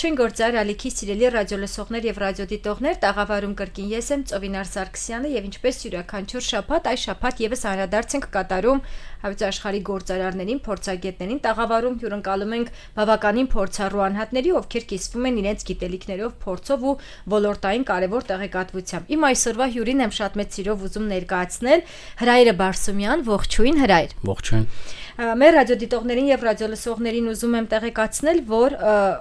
Ողջույն գործար ալիքի սիրելի ռադիոլսողներ եւ ռադիոդիտողներ, տաղավարում կրկին ես եմ Ծովինար Սարգսյանը եւ ինչպես յուրաքանչյուր շաբաթ, այս շաբաթ եւս անդրադարձ ենք կատարում հայոց աշխարհի գործարարներին, փորձագետներին, տաղավարում հյուրընկալում ենք բավականին փորձառու անհատների, ովքեր կիսվում են իրենց գիտելիքներով, փորձով ու ոլորտային կարևոր տեղեկատվությամբ։ Իմ այսօրվա հյուրին եմ շատ մեծ սիրով ուզում ներկայացնել Հրայրը Բարսումյան, ողջույն Հրայր։ Ողջույն։ Մեր ռադիոդիտողներին եւ ռադիոլսողներին ուզում եմ տեղեկացնել, որ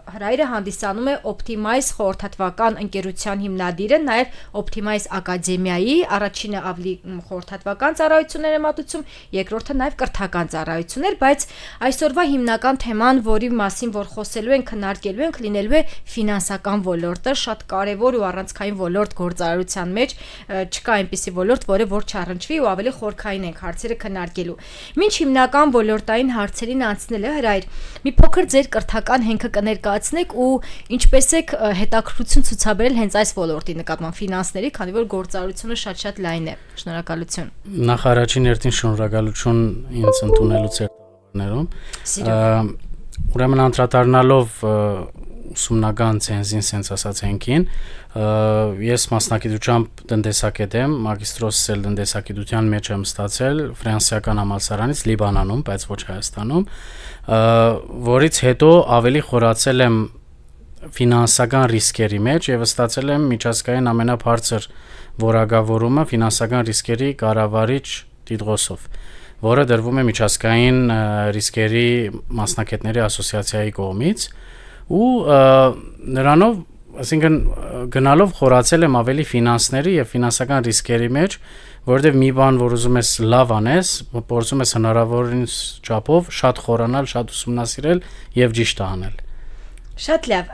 Հրայրը հանդիսանում է Optimize խորհրդատվական ընկերության հիմնադիրը, նաեւ Optimize ակադեմիայի առաջինը ավելի խորհրդատվական ծառայություններ է մատուցում, երկրորդը նաեւ կրթական ծառայություններ, բայց այսօրվա հիմնական թեման, որի մասին որ խոսելու ենք, քննարկելու ենք, լինելու է ֆինանսական ոլորտը, շատ կարեւոր ու առանցքային ոլորտ գործարարության մեջ, չկա այնպիսի ոլորտ, որը որ չառնչվի ու ավելի խորքային ենք հարցերը քննարկելու։ Մինչ հիմնական ոլորտային հարցերին անցնելը Հրայր, մի փոքր ձեր կրթական հենքը կներկայացնեք ու ինչպես եք հետաքրքրություն ցուցաբերել հենց այս ոլորտի նկատմամբ ֆինանսների, քանի որ գործարարությունը շատ լայն է։ Շնորհակալություն։ Նախ առաջին հերթին շնորհակալություն ինձ ընդունելուց ձեր տաղավարներում։ Ուրեմն անդրադառնալով ուսումնական ցենզին sense ասած հենքին, ես մասնակցությամբ տնտեսագետ եմ, մագիստրոսս էլ տնտեսագիտության մեջ եմ ստացել ֆրանսիական համալսարանից Լիբանանում, բայց ոչ Հայաստանում, որից հետո ավելի խորացել եմ ֆինանսական ռիսկերի մեջ եւ ստացել եմ միջազգային ամենաբարձր որակավորումը ֆինանսական ռիսկերի կառավարիչ տիտղոսով, որը դրվում է միջազգային ռիսկերի մասնագետների ասոցիացիայի կողմից ու նրանով, այսինքն գնալով խորացել եմ ավելի ֆինանսների եւ ֆինանսական ռիսկերի մեջ, որովհետեւ մի բան, որ ուզում ես լավ անես, փորձում ես հնարավորինս չափով շատ խորանալ, շատ ուսումնասիրել եւ ճիշտ անել։ Շատ լավ,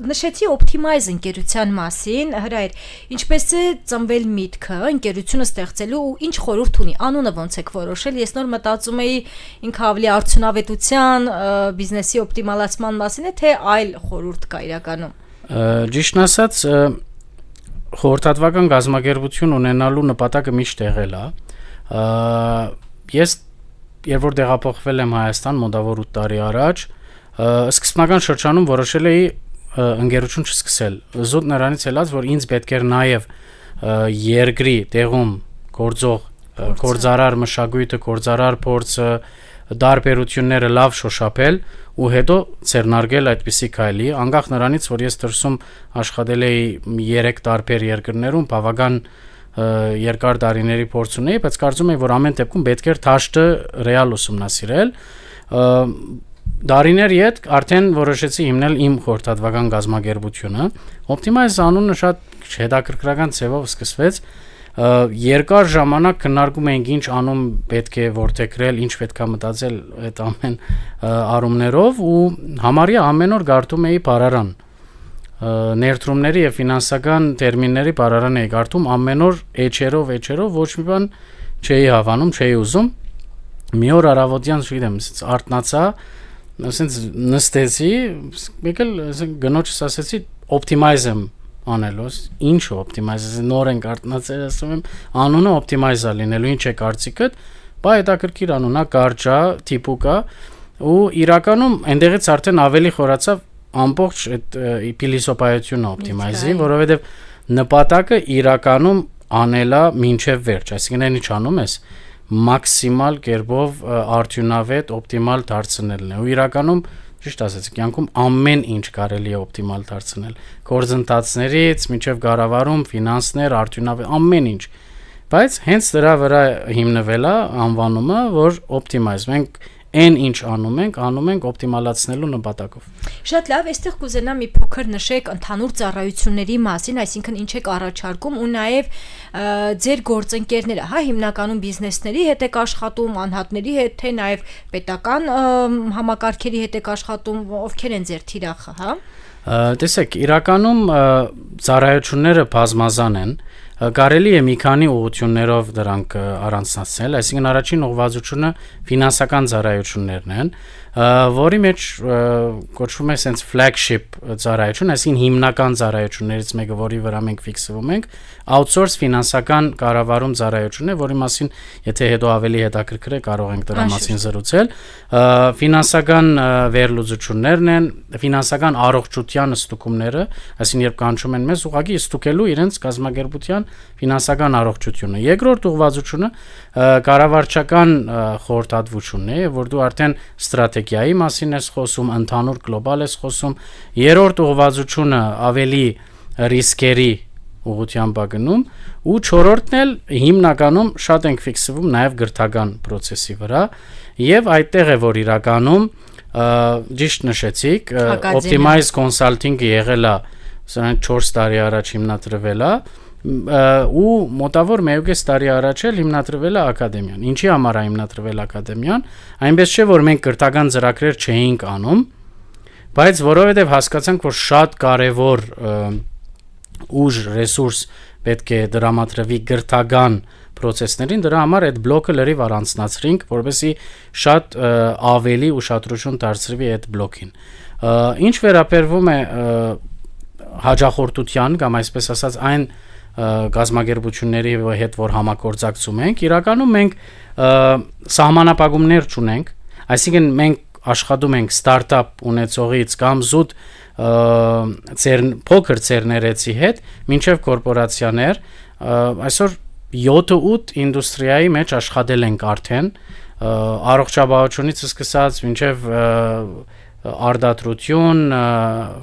նշեցի Optimize ընկերության մասին, Հրայր, ինչպես է ծնվել միտքը ընկերությունը ստեղծելու ու ինչ խորհուրդ ունի, անունը ոնց եք որոշել, ես նոր մտածում էի ինքը ավելի արդյունավետության, բիզնեսի օպտիմալացման մասին է, թե այլ խորհուրդ կա իրականում։ Ճիշտն ասած, խորհրդատվական գազམ་ակերպություն ունենալու նպատակը միշտ եղել է։ Ես երբ որ տեղափոխվել եմ Հայաստան մոտավոր 8 տարի առաջ, սկզբնական շրջանում որոշել էի ընկերություն չսկսել։ Զուտ նրանից ելած, որ ինձ պետք էր նաև երկրի տեղում գործող գործարար մշակույթը, գործարար փորձը, դարբերությունները լավ շոշափել ու հետո ցերնարգել այդպիսի քայլի, անկախ նրանից, որ ես դրսում աշխատել էի 3 տարբեր երկրներում, բավական երկար տարիների փորձ ունեի, բայց կարծում եմ, որ ամեն դեպքում պետք էր դաշտը ռեալ ուսումնասիրել։ Դարիներ յետ արդեն որոշեցի հիմնել իմ խորհրդատվական գազམ་ակերպությունը։ Optimize անունը շատ հետաքրքրական ձևով սկսվեց։ Երկար ժամանակ քննարկում էինք ինչ անուն պետք է ворթեքրել, ինչ պետք է մտածել այդ ամեն առումներով ու համարյա ամեն օր գարտում էի բառարան։ Ներդրումների եւ ֆինանսական տերմինների բառարան էի գարտում ամեն օր էջերով, ոչ մի բան չէի հավանում, չէի ուզում։ Մի օր առավոտյան, չգիտեմ, արթնացա, ասենց նստեցի, եկել գնոջս ասեցի Optimize եմ անելու, ինչ Optimize, նոր ենք արթնացել, ասում եմ, անունը Optimize-ա լինելու, ինչ է կարծիքդ, բա հետաքրքիր անուն է, կարճ է, տիպուկ է, ու իրականում այնտեղից արդեն ավելի խորացավ ամբողջ այդ փիլիսոփայությունը Optimize-ի, որովհետև նպատակը իրականում անելա մինչև վերջ, այսինքն այն ինչ անում ես մաքսիմալ կերպով արդյունավետ օպտիմալ դարձնելն է ու իրականում ճիշտ ասեցի կյանքում ամեն ինչ կարելի է օպտիմալ դարձնել գործընթացներից մինչև կառավարում ֆինանսներ արդյունավետ ամեն ինչ բայց հենց դրա վրա հիմնվել է անվանումը որ Optimize մենք այն ինչ անում ենք օպտիմալացնելու նպատակով։ Շատ լավ, այստեղ կուզենամ մի փոքր նշեք ընդհանուր ծառայությունների մասին, այսինքն ինչ եք առաջարկում ու նաև ձեր գործընկերները, հա, հիմնականում բիզնեսների հետ եք աշխատում, անհատների հետ, թե նաև պետական համակարգերի հետ եք աշխատում, ովքեր են ձեր թիրախը, հա։ Տեսեք, իրականում ծառայությունները բազմազան են, կարելի է մի քանի ուղղություններով դրանք առանձնացնել, այսինքն առաջին ուղղվածությունը ֆինանսական ծառայություններն են, որի մեջ կոչվում է sense flagship ծառայություն, այսինքն հիմնական ծառայություններից մեկը, որի վրա մենք ֆիքսվում ենք, outsource ֆինանսական կառավարում ծառայությունն է, որի մասին եթե հետո ավելի հետաքրքր է կարող ենք դրա մասին զրուցել, ֆինանսական վերլուծություններն են, ֆինանսական առողջության ստուգումները, այսինքն երբ կանչում են մեզ ուղղակի ստուգելու իրենց կազմակերպության ֆինանսական առողջությունը։ Երկրորդ ուղղվածությունը կառավարչական խորհրդատվությունն է, որ դու արդեն ստրատեգիայի մասին ես խոսում, ընդհանուր գլոբալ ես խոսում։ Երրորդ ուղղվածությունը ավելի ռիսկերի ուղղությամբ է գնում, ու չորրորդն էլ հիմնականում շատ ենք ֆիքսվում նաև գրթական process-ի վրա, եւ այդտեղ է որ իրականում ճիշտ նշեցիք, Optimize Consulting-ը եղել է 4 տարի առաջ հիմնադրվել է, ու մոտավոր 1.5 տարի առաջ էլ հիմնադրվել է ակադեմիան։ Ինչի համար է հիմնադրվել ակադեմիան, այնպես չէ որ մենք գրթական ծրագրեր չէինք անում, բայց որովհետև հասկացանք, որ շատ կարևոր ուժ ռեսուրս պետք է դրամատրվի գրթական process-ներին, դրա համար այդ բլոկը լրիվ առանձնացրինք, որովհետեւ շատ ավելի ուշադրություն դարձրվի այդ բլոկին։ Ինչ վերաբերվում է հաջախորդության կամ այսպես ասած այն գազམ་ագերբությունների հետ որ համագործակցում ենք, իրականում մենք սահմանապահումներ չունենք, այսինքն մենք աշխատում ենք ստարտափ ունեցողից կամ զուտ փոքր ծերներեցի հետ, մինչև կորպորացիաներ, այսօր 7-8 ինդուստրիայի մեջ աշխատել ենք արդեն, առողջապահությունից սկսած մինչև արտադրություն,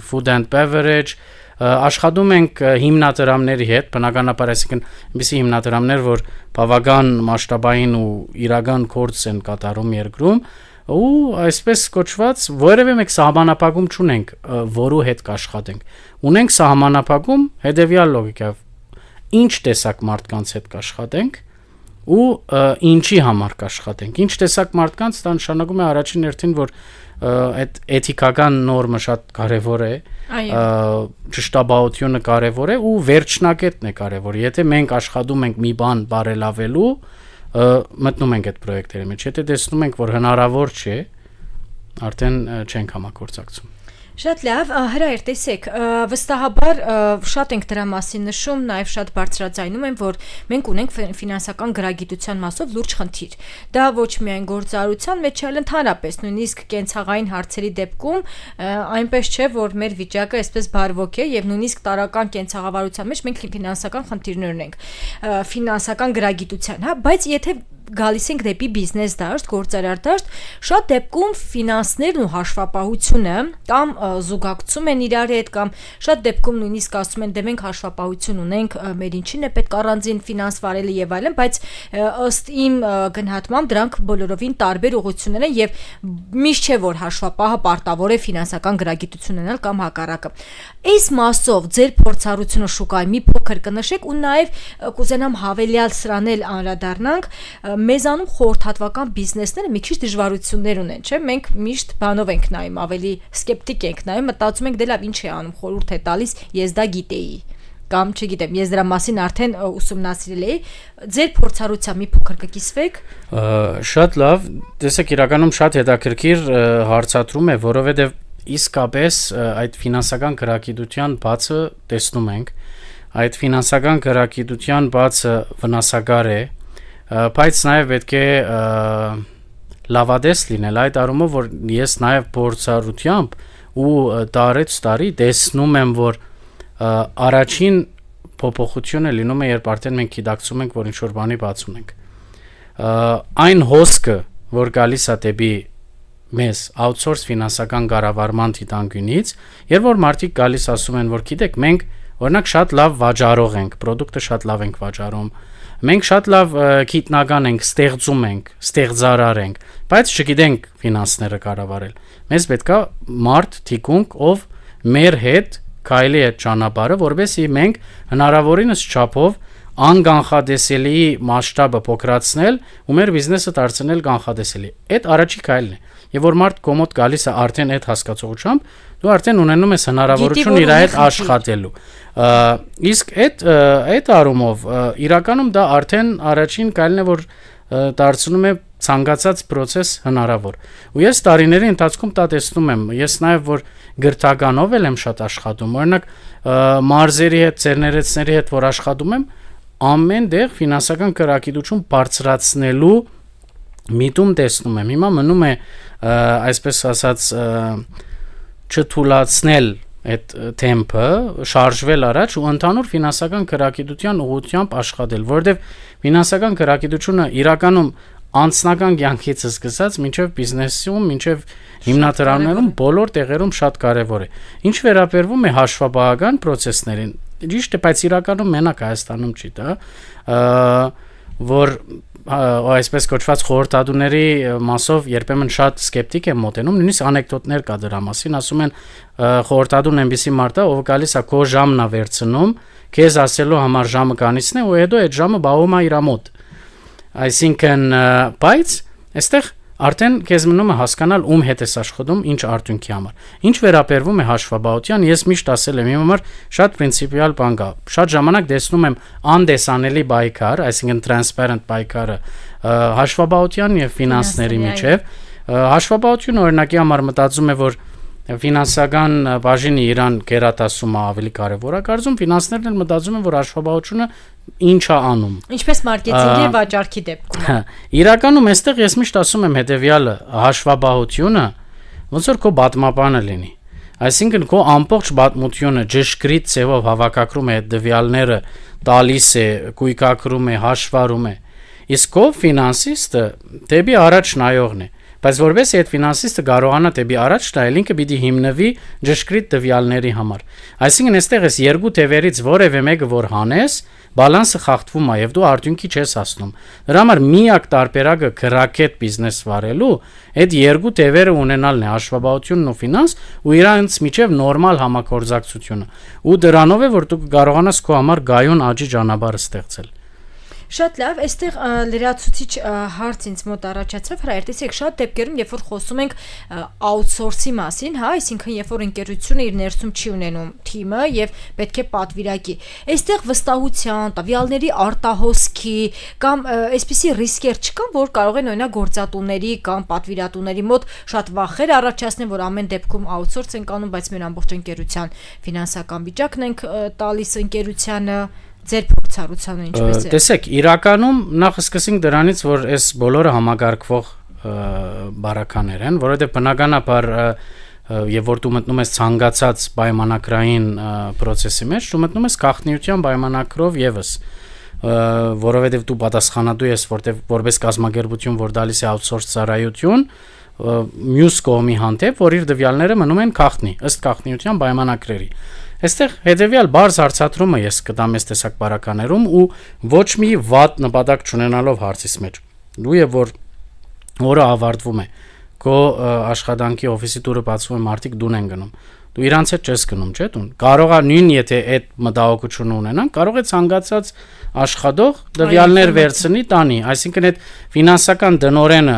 food and beverage, աշխատում ենք հիմնադրամների հետ, բնականաբար այսինքն այնպիսի հիմնադրամներ, որ բավական մասշտաբային ու իրական գործ են կատարում երկրում, ու այսպես կոչված որևէ մեկ սահմանափակում չունենք, որու հետ կաշխատենք։ Ունենք սահմանափակում հետևյալ լոգիկայով. ինչ տեսակ մարդկանց հետ կաշխատենք ու ինչի համար կաշխատենք։ Ինչ տեսակ մարդկանց, դա նշանակում է առաջին հերթին, որ այդ էթիկական նորմը շատ կարևոր է, ճշտաբանությունը կարևոր է ու վերջնակետն է կարևոր։ Եթե մենք աշխատում ենք մի բան բարելավելու, մտնում ենք այդ պրոյեկտերի մեջ, եթե տեսնում ենք, որ հնարավոր չէ, արդեն չենք համագործակցում։ Շատ լավ, հրայր, տեսեք, վստահաբար շատ ենք դրա մասին նշում, նաև շատ բարձրաձայնում եմ, որ մենք ունենք ֆինանսական գրագիտության մասով լուրջ խնդիր։ Դա ոչ միայն գործարարության մեջ, այլ ընդհանրապես, նույնիսկ կենցաղային հարցերի դեպքում այնպես չէ, որ մեր վիճակը այսպես բարվոք է եւ նույնիսկ տարական կենցաղավարության մեջ մենք ֆինանսական խնդիրներ ունենք, ֆինանսական գրագիտության, հա, բայց եթե գալիս ենք դեպի բիզնես դաշտ, գործարար դաշտ, շատ դեպքում ֆինանսներն ու հաշվապահությունը կամ զուգակցում են իրար հետ կամ շատ դեպքում նույնիսկ ասում են դե մենք հաշվապահություն ունենք, մեր ինչին է պետք առանձին ֆինանս վարելը եւ այլն, բայց ըստ իմ գնահատմամբ դրանք բոլորովին տարբեր ուղղություններ են եւ միշտ չէ որ հաշվապահը պարտավոր է ֆինանսական գրագիտություն ունենալ կամ հակառակը։ Այս մասով ձեր փորձառությունը շուկայի մի փոքր կնշեք ու նաեւ կուզենամ հավելյալ սրան էլ անդրադառնանք մեզանում խորհրդատվական բիզնեսները մի քիչ դժվարություններ ունեն, չէ՞։ Մենք միշտ բանով ենք նայում, ավելի սկեպտիկ ենք նայում, մտածում ենք դե լավ ինչ է անում, խորհուրդ է տալիս, ես դա գիտեի կամ չգիտեմ, ես դրա մասին արդեն ուսումնասիրել էի։ Ձեր փորձառությամբ մի փոքր կկիսվեք։ Շատ լավ, տեսեք, իրականում շատ հետաքրքիր հարցադրում է, որովհետև իսկապես այդ ֆինանսական գրագիտության բացը տեսնում ենք, այդ ֆինանսական գրագիտության բացը վնասակար է, բայց նաև պետք է լավադես լինել այդ առումով, որ ես նաև փորձառությամբ ու տարեց տարի տեսնում եմ, որ առաջին փոփոխությունը լինում է, երբ արդեն մենք գիտակցում ենք, որ ինչ-որ բանի բացում ենք։ Այն հոսքը, որ գալիս է դեպի մեզ outsource ֆինանսական կառավարման դիտանկյունից, երբ որ մարդիկ գալիս ասում են, որ գիտեք, մենք օրինակ շատ լավ վաճառող ենք, product-ը շատ լավ ենք վաճառում, մենք շատ լավ գիտնական ենք, ստեղծում ենք, ստեղծարար ենք, բայց չգիտենք ֆինանսները կառավարել։ Մեզ պետքա մարդ թիկունք, ով մեր հետ քայլի այդ ճանապարհը, որովհետեւ մենք հնարավորինս չափով անգանխադեսելի մասշտաբը փոքրացնել ու մեր բիզնեսը դարձնել կանխադեսելի։ Այդ առաջի քայլն է։ Եվ որ մարդ կոմոդ գալիս է արդեն այդ հասկացողությամբ, դու արդեն ունենում ես հնարավորություն իր հետ աշխատելու։ Իսկ այդ առումով իրականում դա արդեն առաջին քայլն է, որ դարձնում է ցանկացած process հնարավոր։ Ու ես տարիների ընթացքում դա տեսնում եմ։ Ես նաև որ գրթականով եմ շատ աշխատում, օրինակ մարզերի հետ, ծերներեցների հետ որ աշխատում եմ, ամեն դեղ ֆինանսական կրակիտություն բարձրացնելու միտում տեսնում եմ։ Հիմա մնում է այսպես ասած չթուլացնել այդ տեմպը, շարժվել առաջ ու ընդհանուր ֆինանսական կրակիտության ուղղությամբ աշխատել, որովհետև ֆինանսական կրակիտությունը իրականում անձնական կյանքից սկսած մինչև բիզնեսում, մինչև հիմնադրամներում բոլոր տեղերում շատ կարևոր է։ Ինչ վերաբերվում է հաշվապահական process-ներին, ճիշտ է, բայց իրականում մենակ Հայաստանում չի դա, որ այսպես կոչված խորհրդատուների մասով երբեմն շատ սկեպտիկ եմ մոտենում, նույնիսկ անեկդոտներ կա դրա մասին, ասում են խորհրդատուն այնպիսի մարդ է, ով գալիս է քո ժամն է վերցնում, քեզ ասելու համար ժամը կանիցն է ու հետո այդ ժամը բաղում է իր մոտ։ Այսինքն, բայց այստեղ արդեն քեզ մնում է հասկանալ ում հետ ես աշխատում, ինչ արդյունքի համար։ Ինչ վերաբերվում է հաշվապահության, ես միշտ ասել եմ, իմ համար շատ պրինցիպիալ բան կա։ Շատ ժամանակ տեսնում եմ անդեսանելի պայքար, այսինքն transparent պայքարը հաշվապահության եւ ֆինանսների միջեւ։ Հաշվապահությունը օրինակի համար մտածում է, որ ֆինանսական բաժինը իրան գերատասում է ավելի կարևոր է, կարծում ֆինանսներն էլ մտածում են, որ հաշվապահությունը ինչ է անում։ Ինչպես մարքեթինգի եւ վաճառքի դեպքում։ Իրականում այստեղ ես միշտ ասում եմ հետեւյալը, հաշվապահությունը ոնց որ քո պատմապանը լինի։ Այսինքն քո ամբողջ պատմությունը ճշգրիտ ձևով հավաքագրում է այդ դվյալները, տալիս է, կույկակրում է, հաշվառում է։ Իսկ քո ֆինանսիստը դեպի առաջ նայողն է։ Բայց որովհետեւ այդ ֆինանսիստը կարողանա դեպի առաջ նայել, ինքը պիտի հիմնվի ճշգրիտ տվյալների համար։ Այսինքն այստեղ էս երկու թևերից որևէ մեկը որ հանես, բալանսը խախտվում է եւ դու արդյունքի չես հասնում։ Դրա համար միակ տարբերակը քրակետ բիզնես վարելու այդ երկու թևերը ունենալն է՝ հաշվապահությունն ու ֆինանս ու իրանց միջև նորմալ համագործակցությունը։ Ու դրանով է որ դու կարողանաս քո համար գայուն աճի ճանապարհ ստեղծել։ Շատ լավ, այստեղ լրացուցիչ հարց ինձ մոտ առաջացավ, հրայրտեսեք շատ դեպքերում, երբ որ խոսում ենք outsource-ի մասին, հա, այսինքն երբ որ ընկերությունը իր ներսում չի ունենում թիմը եւ պետք է պատվիրակի։ Այստեղ վստահության, տվյալների արտահոսքի կամ այսպիսի ռիսկեր չկան, որ կարող են օրինակ գործատուների կամ պատվիրատուների մոտ շատ վախեր առաջացնեն, որ ամեն դեպքում outsource ենք անում, բայց մեր ամբողջ ընկերության ֆինանսական վիճակն ենք տալիս ընկերությանը ձեր փորձառությանը ինչպես է։ Տեսեք, իրականում նախ սկսենք դրանից, որ այս բոլորը համագարկվող բարականեր են, որովհետև բնականաբար եւ որ դու մտնում ես ցանկացած պայմանագրային process-ի մեջ, դու մտնում ես գաղտնիության պայմանագրով եւս, որովհետև դու պատասխանատու ես, որպես կազմակերպություն, որ դալիս է outsource ծառայություն, մյուս կողմի հանդեպ, որ իր դվյալները մնում են գաղտնի, ըստ գաղտնիության պայմանագրերի։ Այստեղ հետեւյալ բարձ հարցադրումը ես կտամ այս տեսակ բարականերում ու ոչ մի վատ նպատակ չունենալով հարցից մեջ։ Դու եւ որ օրը ավարտվում է, քո աշխատանքի օֆիսի դուրը բացվում է, մարդիկ դուն են գնում։ Դու իրանց հետ չես գնում, չէ՞ դուն։ Կարող է նույն եթե այդ մտահոգությունը ունենան, կարող է ցանկացած աշխատող դվյալներ վերցնի, տանի, այսինքն այդ ֆինանսական դնորենը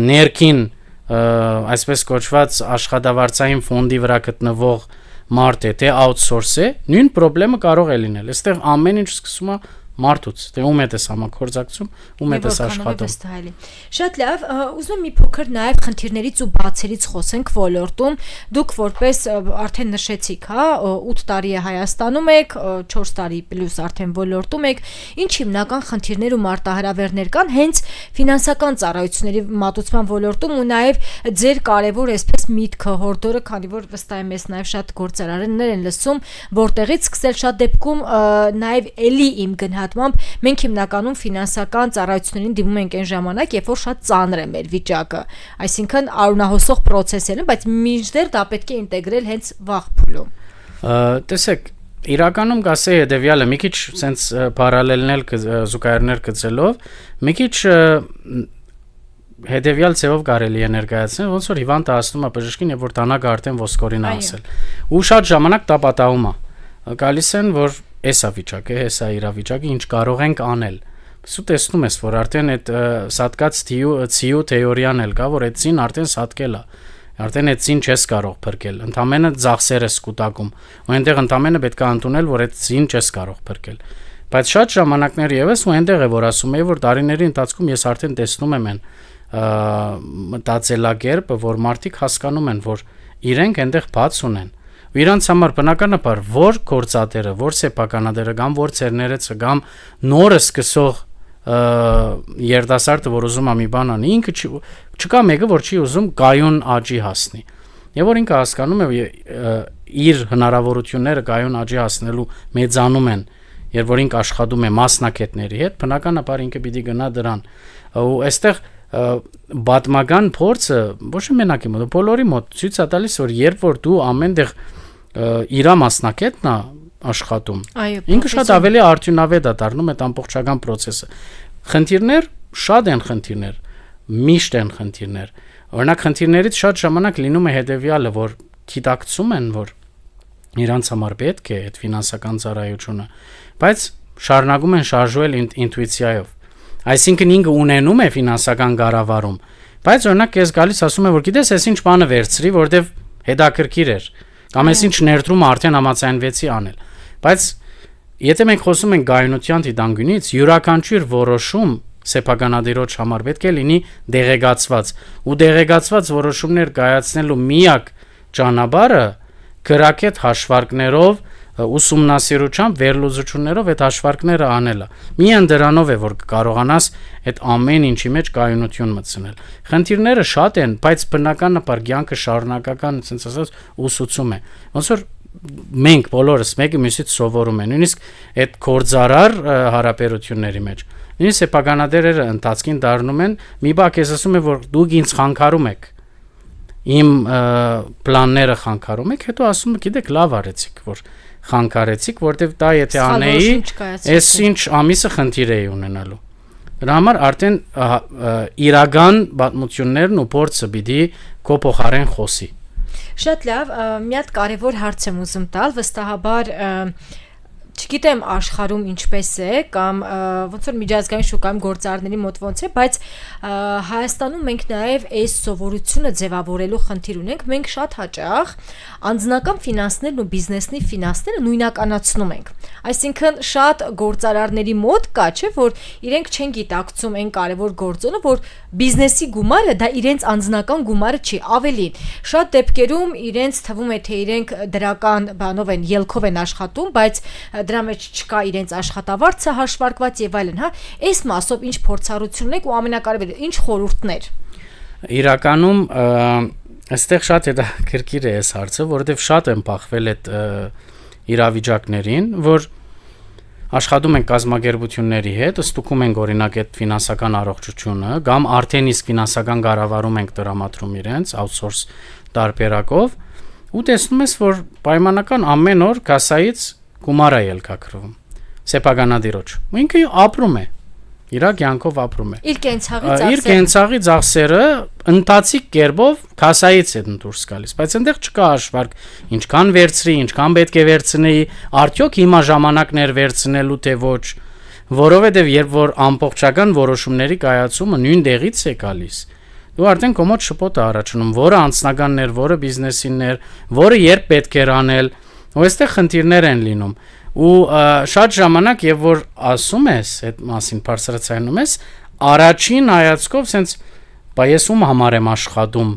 ներքին այսպես կոչված աշխատավարձային ֆոնդի վրա գտնվող մարդ է, թե outsource է, նույն խնդրեմը կարող է լինել։ Այստեղ ամեն ինչ սկսում է մարդուց, թե ում հետ է համագործակցում, ում հետ է աշխատում։ Շատ լավ, ուզում եմ մի փոքր նաև խնդիրներից ու բացերից խոսենք ոլորտում։ Դուք որպես արդեն նշեցիք, հա, 8 տարի է Հայաստանում եք, 4 տարի պլյուս արդեն ոլորտում եք։ Ինչ հիմնական խնդիրներ ու մարտահրավերներ կան հենց ֆինանսական ծառայությունների մատուցման ոլորտում ու նաև ձեր կարևոր այսպես միտքը, հորդորը, քանի որ վստահ եմ, ես նաև շատ գործարաններ են լսում, որտեղից սկսել շատ դեպքում նաև էլի իմ մենք հիմնականում ֆինանսական ծառայություններին դիմում ենք այն ժամանակ, երբ որ շատ ծանր է մեր վիճակը, այսինքն արունահոսող process-եր են, բայց մինչդեռ դա պետք է ինտեգրել հենց վաղ փուլում։ Տեսեք, իրականում կասեի հետևյալը, մի քիչ sense parallel-ներ զուգահեռներ գծելով, մի քիչ հետևյալ ձևով կարելի է ներկայացնել, ոնց որ հիվանդը ասում է բժշկին, եւ որ տանակ արդեն ոսկորին է ասել։ Ու շատ ժամանակ դա պատահում է։ Գալիս են, որ էսա վիճակը, հեսա իրավիճակը, ինչ կարող ենք անել։ Սու տեսնում ես, որ արդեն այդ սատկած ցիու թեորիան էլ կա, որ այդ ցին արդեն սատկել է։ Արդեն այդ ցին չես կարող փրկել։ Ընդամենը ծախսեր ես կուտակում։ Ու այնտեղ ընդամենը պետք է ընդունել, որ այդ ցին չես կարող փրկել։ Բայց շատ ժամանակներ եւս ու այնտեղ է, որ ասում եմ, որ տարիների ընթացքում ես արդեն տեսնում եմ այն մտածելակերպը, որ մարդիկ հասկանում են, որ իրենք այնտեղ բաց ունեն։ Ու իրանց համար բնականաբար որ գործատերը, որ սեփականատերը կամ որ ցերներեցը կամ նորը սկսող երդասարտը, որ ուզում է մի բան անի, ինքը չկա մեկը, որ չի ուզում գայուն աճի հասնի։ Եվ որ ինքը հասկանում է իր հնարավորությունները գայուն աճի հասնելու մեծանում են, երբ որ ինքը աշխատում է մասնակիցների հետ, բնականաբար ինքը պիտի գնա դրան։ Ու այստեղ բատմական փորձը ոչ մենակ է մոտ, բոլորի մոտ ցույց է տալիս, որ երբ որ դու ամենտեղ իրա մասնակիցն է աշխատում, ինքը շատ ավելի արդյունավետ է դառնում այդ ամբողջական process-ը։ Խնդիրներ շատ են խնդիրներ, միշտ են խնդիրներ։ Օրինակ խնդիրներից շատ ժամանակ լինում է հետևյալը, որ գիտակցում են, որ իրանց համար պետք է այդ ֆինանսական ծառայությունը, բայց շարունակում են շարժվել ինտուիցիայով։ Այսինքն ինքը ունենում է ֆինանսական կառավարում, բայց օրինակ ես գալիս ասում եմ, որ գիտես, ես ինչ բանը վերցրի, որտեվ հետաքրքիր էր, կամ ես ինչ ներդրումը արդեն համաձայնվեցի անել։ Բայց եթե մենք խոսում ենք գայունության դիտանկյունից, յուրաքանչյուր որոշում սեփականատիրոջ համար պետք է լինի դեղեկացված, ու դեղեկացված որոշումներ կայացնելու միակ ճանապարհը գրակետ հաշվարկներով, ուսումնասիրությամբ, վերլուծություններով այդ հաշվարկները անելը։ Միայն դրանով է, որ կարողանաս այդ ամեն ինչի մեջ կայունություն մտցնել։ Խնդիրները շատ են, բայց բնականաբար կյանքը շարունակական, ասենց ասած, ուսուցում է։ Ոնց որ մենք բոլորս մեկը մյուսից սովորում ենք, նույնիսկ այդ կորձարար հարաբերությունների մեջ։ Նույնիսկ սեփականատերերը ընթացքին դառնում են, մի բակ ես ասում եմ, որ դուք ինձ խանգարում եք, իմ պլանները խանգարում եք, հետո ասում եք, գիտեք, լավ արեցիք, որ խանգարեցիք, որտեվ դա եթե անեի, այս ինչ ամիսը խնդիր էի ունենալու։ Դրա համար արդեն իրական պատմություններն ու փորձը պիտի քո փոխարեն խոսի։ Շատ լավ, մի հատ կարևոր հարց եմ ուզում տալ, վստահաբար չգիտեմ աշխարհում ինչպես է կամ ոնց որ միջազգային շուկայում գործարարների մոտ ոնց է, բայց Հայաստանում մենք նաև այս սովորությունը ձևավորելու խնդիր ունենք։ Մենք շատ հաճախ անձնական ֆինանսներն ու բիզնեսի ֆինանսները նույնականացնում ենք։ Այսինքն շատ գործարարների մոտ կա, չէ, որ իրենք չեն գիտակցում այն կարևոր գործոնը, որ բիզնեսի գումարը դա իրենց անձնական գումարը չի, ավելին։ Շատ դեպքերում իրենց թվում է, թե իրենք դրական բանով են, ելքով են աշխատում, բայց դրա մեջ չկա իրենց աշխատավարձը հաշվարկված եւ այլն, հա։ Այս մասով ինչ փորձառություն ունեք ու ամենակարևորը ինչ խորհուրդներ։ Իրականում այստեղ շատ հետաքրքիր է այս հարցը, որովհետեւ շատ են բախվել այդ իրավիճակներին, որ աշխատում են կազմակերպությունների հետ, ստուգում ենք օրինակ այդ ֆինանսական առողջությունը, կամ արդեն իսկ ֆինանսական կառավարում ենք տրամադրում իրենց outsource տարբերակով, ու տեսնում ես, որ պայմանական ամեն օր կասայից գումար է ելքակրվում սեփականատիրոջ։ Ու ինքը ապրում է, իր կյանքով ապրում է։ Իր կենցաղի ծախսերը ընթացիկ կերպով կասայից է դուրս գալիս, բայց այնտեղ չկա հաշվարկ, ինչքան վերցրի, ինչքան պետք է վերցնեի, արդյոք հիմա ժամանակն էր վերցնելու թե ոչ, որովհետև երբ որ ամբողջական որոշումների կայացումը նույն տեղից է գալիս, դու արդեն քո մոտ շփոթ է առաջանում, որը անձնականն էր, որը բիզնեսին էր, որը երբ պետք էր անել, ու այստեղ խնդիրներ են լինում։ Ու շատ ժամանակ եւ որ ասում ես այդ մասին բարձրացնում ես, առաջին հայացքով sense բայ ես ում համար եմ աշխատում,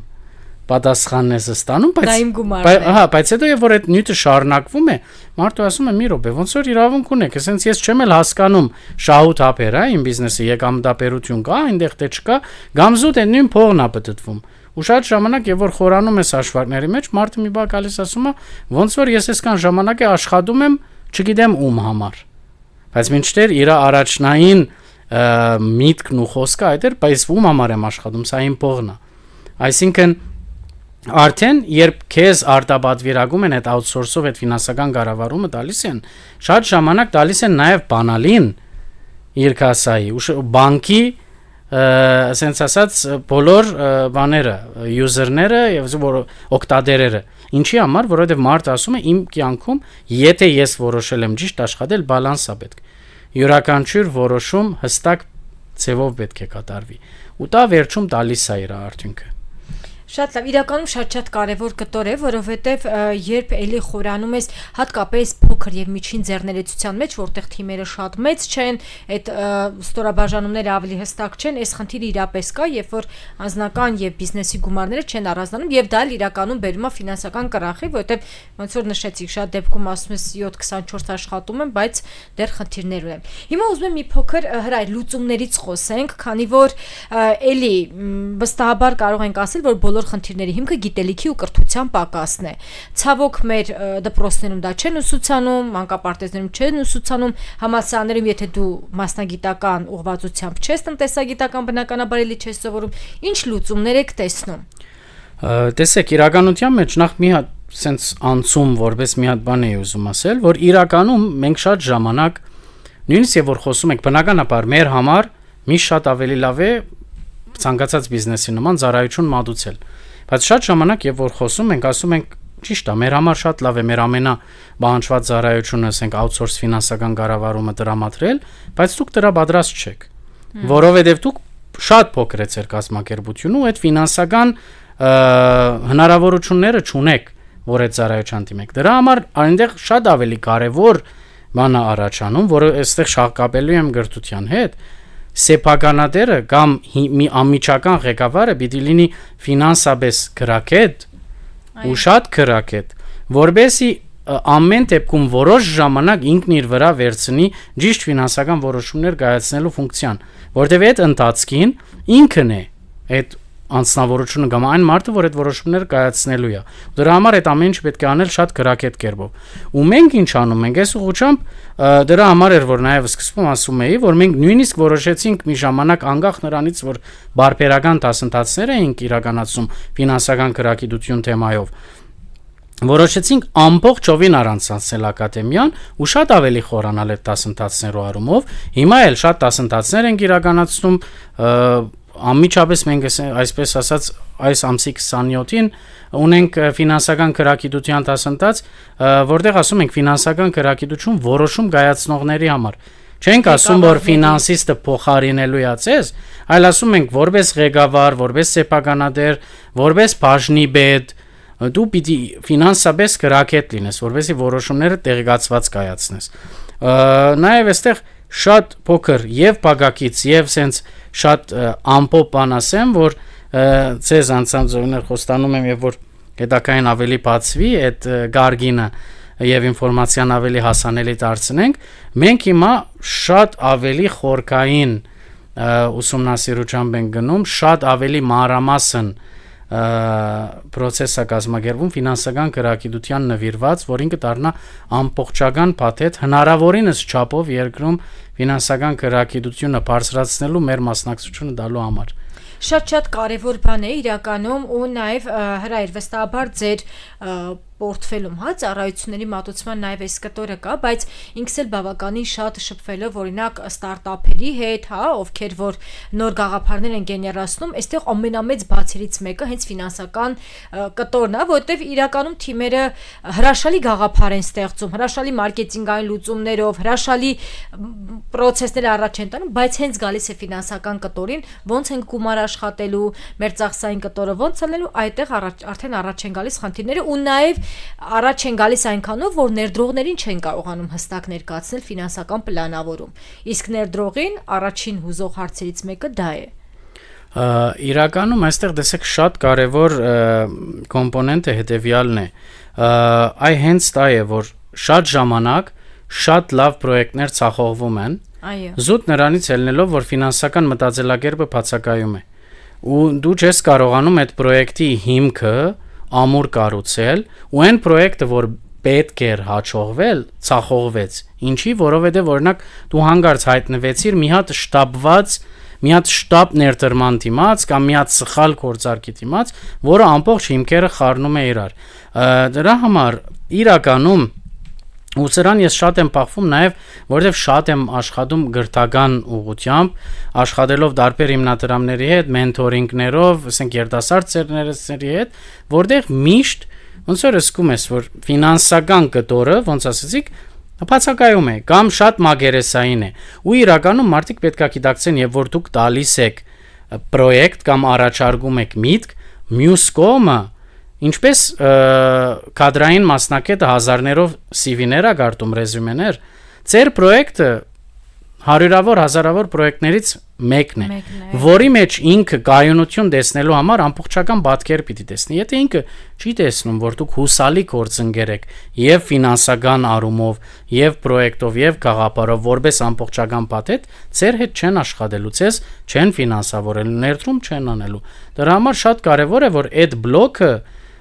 պատասխանն ես ստանում, բայց հետո եւ որ այդ նյութը շարունակվում է, մարդը ասում է՝ մի րոպե, ոնց որ իրավունք ունեք, sense ես չեմ էլ հասկանում շահութ ապեր, հա, իմ բիզնեսի եկամտաբերություն կա, այնտեղ թե չկա, գամզուտ է նույն փողն է պատտվում։ Ու շատ ժամանակ եւ որ խորանում ես հաշվարկների մեջ, մարդը մի բան գալիս ասում է, ոնց որ ես այսքան ժամանակ է աշխատում եմ, չգիտեմ ում համար։ Բայց մինչդեռ իր առաջնային միտքն ու խոսքը այդ էր, բայց ում համար եմ աշխատում, սա իմ փողն է։ Այսինքն արդեն երբ քեզ արտաբատվիրակում են այդ outsource-ով այդ ֆինանսական կառավարումը տալիս են, շատ ժամանակ տալիս են նաեւ բանալին իր կասայի ու բանկի ասենց ասած բոլոր բաները, user-ները եւ օգտատերերը։ Ինչի համար, որովհետեւ մարդը ասում է իմ կյանքում, եթե ես որոշել եմ ճիշտ աշխատել, բալանս է պետք։ Յուրաքանչյուր որոշում հստակ ձևով պետք է կատարվի։ Ու դա վերջում տալիս է իր արդյունքը։ Շատ լավ, իրականում շատ կարևոր կտոր է, որովհետև երբ էլի խորանում ես հատկապես փոքր եւ միջին ձեռներեցության մեջ, որտեղ թիմերը շատ մեծ չեն, այդ ստորաբաժանումները ավելի հստակ չեն, այս խնդիրը իրապես կա, երբ որ անձնական եւ բիզնեսի գումարները չեն առանձնանում եւ դա էլ իրականում բերում է ֆինանսական կռախի, որովհետև ոնց որ նշեցիք, շատ դեպքում ասում ես 7-24 աշխատում եմ, բայց դեռ խնդիրներ ունեմ։ Հիմա ուզում եմ մի փոքր հրայր լուծումներից խոսենք, քանի որ էլի վստահաբար կարող ենք ասել, որ բոլոր խնդիրների հիմքը գիտելիքի ու կրթության պակասն է։ Ցավոք մեր դպրոցներում դա չեն ուսուցանում, մանկապարտեզներում չեն ուսուցանում, համալսարաններում եթե դու մասնագիտական ուղղվածությամբ չես տնտեսագիտական բնականաբար էլի չես սովորում, ինչ լուծումներ եք տեսնում։ Տեսեք, իրականության մեջ նախ մի հատ sense անցում որպես մի հատ բան էի ուզում ասել, որ իրականում մենք շատ ժամանակ նույնիսկ եւ որ խոսում ենք բնականաբար մեր համար մի շատ ավելի լավ է ցանկացած բիզնեսի նման ծառայություն մատուցել։ Բայց շատ ժամանակ եւ որ խոսում ենք, ասում ենք ճիշտ է, մեր համար շատ լավ է մեր ամենաբանջված ծառայությունը, ասենք outsource ֆինանսական կառավարումը տրամադրել, բայց դուք դրա պատրաստ չեք, որովհետեւ դուք շատ փոքր եք ձեր կազմակերպությունը ու այդ ֆինանսական հնարավորությունները չունեք, որ այդ ծառայության դիմեք։ Դրա համար այնտեղ շատ ավելի կարեւոր բան է առաջանում, որը այստեղ շահկապելու եմ գրթության հետ։ Սեփականատերը կամ մի անմիջական ղեկավարը պիտի լինի ֆինանսապես գրագետ ու շատ գրագետ, որբեսի ամեն դեպքում որոշ ժամանակ ինքն իր վրա վերցնի ճիշտ ֆինանսական որոշումներ կայացնելու ֆունկցիան, որտեղ այդ ընթացքին ինքն է այդ անձնավորությունը կամ այն մարդը, որ այդ որոշումները կայացնելու է։ Դրա համար այդ ամեն ինչ պետք է անել շատ գրագետ կերպով։ Ու մենք ինչ անում ենք, այս ուղղությամբ դրա համար էր, որ նաև սկզբում ասում էի, որ մենք նույնիսկ որոշեցինք մի ժամանակ անկախ նրանից, որ բարբերական դասընթացներ էինք իրականացում ֆինանսական գրագիտություն թեմայով, որոշեցինք ամբողջովին առանցնել ակադեմիան ու շատ ավելի խորանալ այդ դասընթացներով առումով։ Հիմա էլ շատ դասընթացներ ենք իրականացնում, անմիջապես մենք այսպես ասած այս ամսի 27-ին ունենք ֆինանսական գրագիտության դասընթաց, որտեղ ասում ենք ֆինանսական գրագիտություն որոշում կայացնողների համար։ Չենք ասում, որ ֆինանսիստը փոխարինելու է ցես, այլ ասում ենք որպես ղեկավար, որպես սեփականատեր, որպես բաժնիպետ, դու պիտի ֆինանսապես գրագետ լինես, որպեսզի որոշումները տեղեկացված կայացնես։ Նաև այստեղ շատ փոքր եւ բագակից եւ սենց շատ ամփոփ բան ասեմ, որ ցեզ անցած օրներ խոստանում եմ եւ որ հետակային ավելի բացվի այդ գարգինը եւ ինֆորմացիան ավելի հասանելի դարձնենք, մենք հիմա շատ ավելի խորքային ուսումնասիրությամբ ենք գնում, շատ ավելի մանրամասն process-ը կազմակերպում ֆինանսական գրագիտության նվիրված, որին կդառնա ամբողջական փաթեթ հնարավորինս չափով երկրում ֆինանսական գրագիտությունը բարձրացնելու մեր մասնակցությունը տալու համար։ Շատ կարևոր բան է իրականում ու նաև հրայր վստահաբար ձեր պորտֆելում ծառայությունների մատուցման նաև այս կտորը կա, բայց ինքս էլ բավականին շատ շփվելով օրինակ ստարտափերի հետ, ովքեր որ նոր գաղափարներ են գեներացնում, այստեղ ամենամեծ բացերից մեկը հենց ֆինանսական կտորն է, որտեղ իրականում թիմերը հրաշալի գաղափար են ստեղծում, հրաշալի մարքեթինգային լուծումներով, հրաշալի process-ներ առաջ են տանում, բայց հենց գալիս է ֆինանսական կտորին, ոնց են գումար աշխատելու, մեր ծախսային կտորը ոնց անելու, այդտեղ արդեն առաջ են գալիս խնդիրները ու նաև առաջ են գալիս այնքանով, որ ներդրողներին չեն կարողանում հստակ ներկայացնել ֆինանսական պլանավորում։ Իսկ ներդրողին առաջին հուզող հարցերից մեկը դա է։ Իրականում այստեղ տեսեք շատ կարևոր կոմպոնենտը հետևյալն է։ Այ հենց դա է, որ շատ ժամանակ շատ լավ պրոյեկտներ ցախողվում են։ Այո։ Զուտ նրանից ելնելով, որ ֆինանսական մտածելակերպը բացակայում է։ Ու դու չես կարողանում այդ պրոյեկտի հիմքը ամուր կառուցել ու այն պրոյեկտը, որ պետք էր հաջողվել, ցախողվեց։ Ինչի, որովհետև օրինակ դու հանգարց հայտնվեցիր մի հատ շտաբ ներդրման դիմաց կամ մի հատ սխալ գործարքի դիմաց, որը ամբողջ հիմքերը խառնում է իրար։ Դրա համար իրականում Ու սրան ես շատ եմ պահվում նաև, որովհետև շատ եմ աշխատում գրթական ուղղությամբ, աշխատելով տարբեր հիմնադրամների հետ, մենթորինգներով, ասենք երիտասարդ ծերներների հետ, որտեղ միշտ ոնց որ զգում ես, որ ֆինանսական կտորը, ոնց ասեցիք, բացակայում է կամ շատ մագերեսային է։ Ու իրականում մարդիկ պետք է գիտակցեն, եւ որ դուք տալիս եք պրոյեկտ կամ առաջարկում եք միտք, մյուս կողմը ինչպես կադրային մասնակետը հազարներով CV-ներ է գարտում, ռեզյումեներ, ձեր պրոյեկտը հարյուրավոր, հազարավոր պրոյեկտներից մեկն է, որի մեջ ինքը կայունություն տեսնելու համար ամբողջական պատկեր պիտի տեսնի։ Եթե ինքը չի տեսնում, որ դուք հուսալի գործընկեր եք եւ ֆինանսական առումով, եւ պրոյեկտով, եւ գաղափարով, որպես ամբողջական պատետ, ձեր հետ չեն աշխատելու, ցես չեն ֆինանսավորելու, ներդրում չեն անելու։ Դրա համար շատ կարեւոր է, որ այդ բլոկը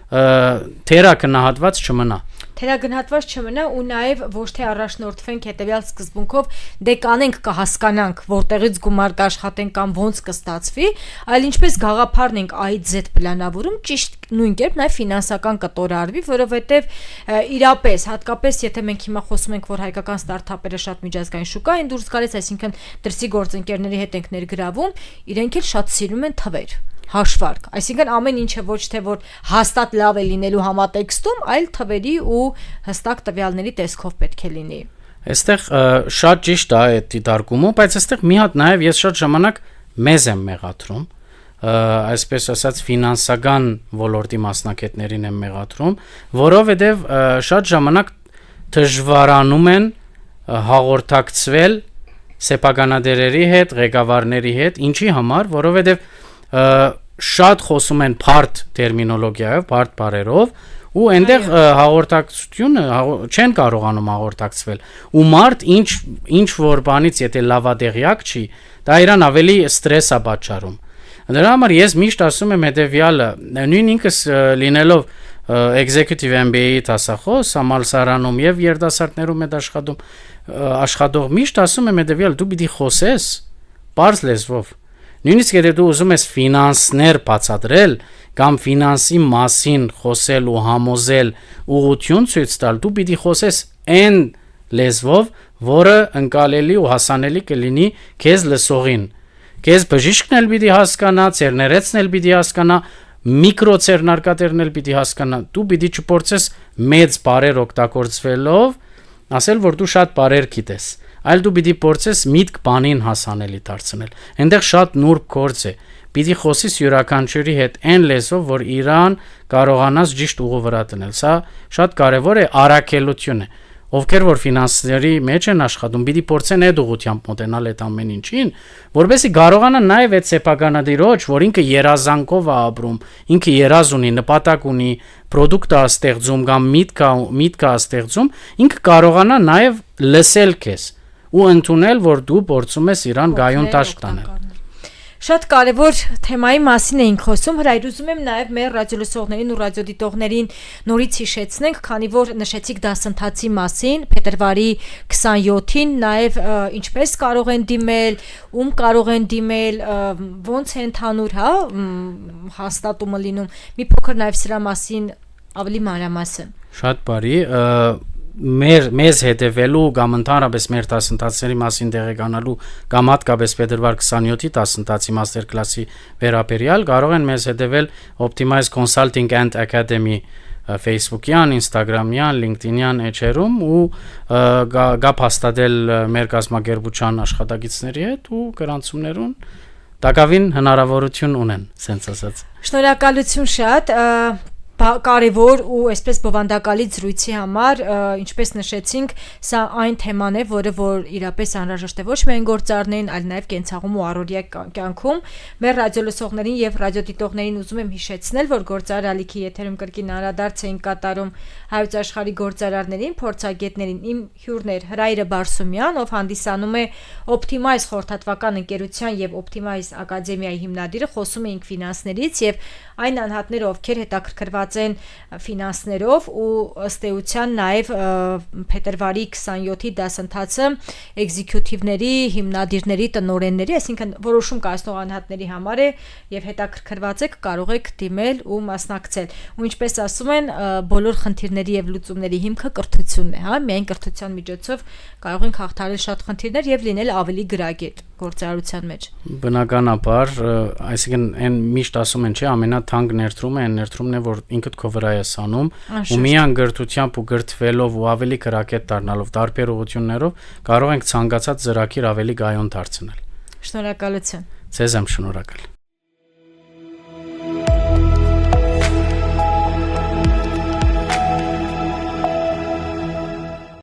թերագնահատված չմնա։ Թերագնահատված չմնա ու նաև ոչ թե առաջնորդվենք հետեւյալ սկզբունքով դե կանենք կհասկանանք որտեղից գումար կաշխատենք կամ ոնց կստացվի, այլ ինչպես գաղափարն ենք A-Z պլանավորում, ճիշտ նույն կերպ նաև ֆինանսական կտոր արվի, որովհետև իրապես, հատկապես եթե մենք հիմա խոսում ենք, որ հայկական ստարտափերը շատ միջազգային շուկա են դուրս գալիս, այսինքն դրսի գործընկերների հետ ենք ներգրավում, իրենք էլ շատ սիրում են թվեր, հաշվարկ, այսինքն ամեն ինչը ոչ թե որ հաստատ լավ է լինելու համատեքստում, այլ թվերի ու հստակ տվյալների տեսքով պետք է լինի։ Այստեղ շատ ճիշտ է այդ դիտարկումը, բայց այստեղ մի հատ նաև ես շատ ժամանակ մեզ եմ մեղադրում, այսպես ասած ֆինանսական ոլորտի մասնակիցներին եմ մեղադրում, որովհետև շատ ժամանակ դժվարանում են հաղորդակցվել սեփականատերերի հետ, ղեկավարների հետ, ինչի համար, որովհետև շատ խոսում են բարդ տերմինոլոգիայով, բարդ բառերով ու այնտեղ հաղորդակցությունը չեն կարողանում հաղորդակցվել ու մարդ ինչ որ բանից եթե լավադեղյակ չի, դա իրան ավելի ստրես է պատճառում։ Դրա համար ես միշտ ասում եմ հետևյալը, նույն ինքս լինելով executive MBA-ի դասախոս համալսարանում եւ երիտասարդներում հետ աշխատող միշտ ասում եմ հետևյալ, դու պիտի խոսես բարձ լեզվով։ Նույնիսկ եթե դու ուզում ես ֆինանսներ բացատրել կամ ֆինանսի մասին խոսել ու համոզել ուղղություն ցույց տալ, դու պիտի խոսես այն լեզվով, որը ընկալելի ու հասանելի կլինի քեզ լսողին։ Քեզ բժիշկն էլ պիտի հասկանա, ծերներեցն էլ պիտի հասկանա, միկրոծերնարկատերն էլ պիտի հասկանա։ Դու պիտի չփորձես մեծ բառեր օգտագործվելով ասել, որ դու շատ բառեր գիտես, այլ դու պիտի փորձես միտք բանին հասանելի դարձնել։ Այնտեղ շատ նուրբ գործ է։ Պիտի խոսես յուրաքանչյուրի հետ այն լեզվով, որ իրան կարողանաս ճիշտ ուղու վրա դնել։ Սա շատ կարևոր է առաքելություն է։ Ովքեր որ ֆինանսների մեջ են աշխատում, պիտի փորձեն այդ ուղղությամբ մոտենալ այդ ամեն ինչին, որովհետեւ կարողանան նաև այդ սեփականատիրոջ, որ ինքը երազանքով է ապրում, ինքը երազ ունի, նպատակ ունի, product է ստեղծում կամ միտք է ստեղծում, ինքը կարողանա նաև լսել քեզ ու ընդունել, որ դու փորձում ես իրան գայուն տաշ տանել։ Շատ կարևոր թեմայի մասին էինք խոսում, Հրայր, ուզում եմ նաև մեր ռադիոլսողներին ու ռադիոդիտողներին նորից հիշեցնենք, քանի որ նշեցիք դասընթացի մասին, փետրվարի 27-ին նաև ինչպես կարող են դիմել, ում կարող են դիմել, ոնց է ընդհանուր, հա, հաստատումը լինում։ Մի փոքր նաև սրա մասին ավելի մանրամասն։ Շատ բարի, մեզ հետևելու կամ ընդհանրապես մեր դասընթացների մասին տեղեկանալու կամ հատկապես փետրվար 27-ի դասընթացի մաստեր կլասի վերաբերյալ կարող են մեզ հետևել Optimize Consulting and Academy Facebook-յան, Instagram-յան, LinkedIn-յան էջերում ու գապ հաստատել մեր կազմակերպության աշխատակիցների հետ ու գրանցումներուն տակավին հնարավորություն ունեն, սենց ասած։ Շնորհակալություն շատ կարևոր ու այսպես բովանդակալի զրույցի համար, ինչպես նշեցինք, սա այն թեման է, որը որ իրապես անհրաժեշտ է ոչ միայն գործարներին, այլ նաև կենցաղում ու առօրյա կյանքում։ Մեր ռադիոլսողներին եւ ռադիոդիտողներին ուզում եմ հիշեցնել, որ գործարար ալիքի եթերում կրկին անդրադարձ էին կատարում հայոց աշխարհի գործարարներին, փորձագետներին։ Իմ հյուրն էր Հրայրը Բարսումյան, ով հանդիսանում է Optimize խորհրդատվական ընկերության եւ Optimize ակադեմիայի հիմնադիրը, խոսում էինք ֆինանսներից եւ այն անհատները, ովքեր հետաքրքրված կապված են ֆինանսներով ու ըստ էության նաև փետրվարի 27-ի դասընթացը էկզեկյուտիվների, հիմնադիրների, տնօրենների, այսինքն որոշում կայացնող անհատների համար է եւ հետաքրքրված եք կարող եք դիմել ու մասնակցել։ Ու ինչպես ասում են, բոլոր խնդիրների եւ լուծումների հիմքը կրթությունն է, հա, միայն կրթության միջոցով կարող ենք հաղթահարել շատ խնդիրներ եւ լինել ավելի գրագետ գործարարության մեջ։ Բնականաբար, այսինքն այն միշտ ասում են, չէ, ամենաթանկ ներդրումը այն ներդրումն է, որ ինքդ քո վրա ես անում, ու միան գրթությամբ ու գրթվելով ու ավելի գրագետ դառնալով տարբեր ուղղություններով կարող ենք ցանկացած ծրագիր ավելի գայուն դարձնել։ Շնորհակալություն։ Ձեզ եմ շնորհակալ։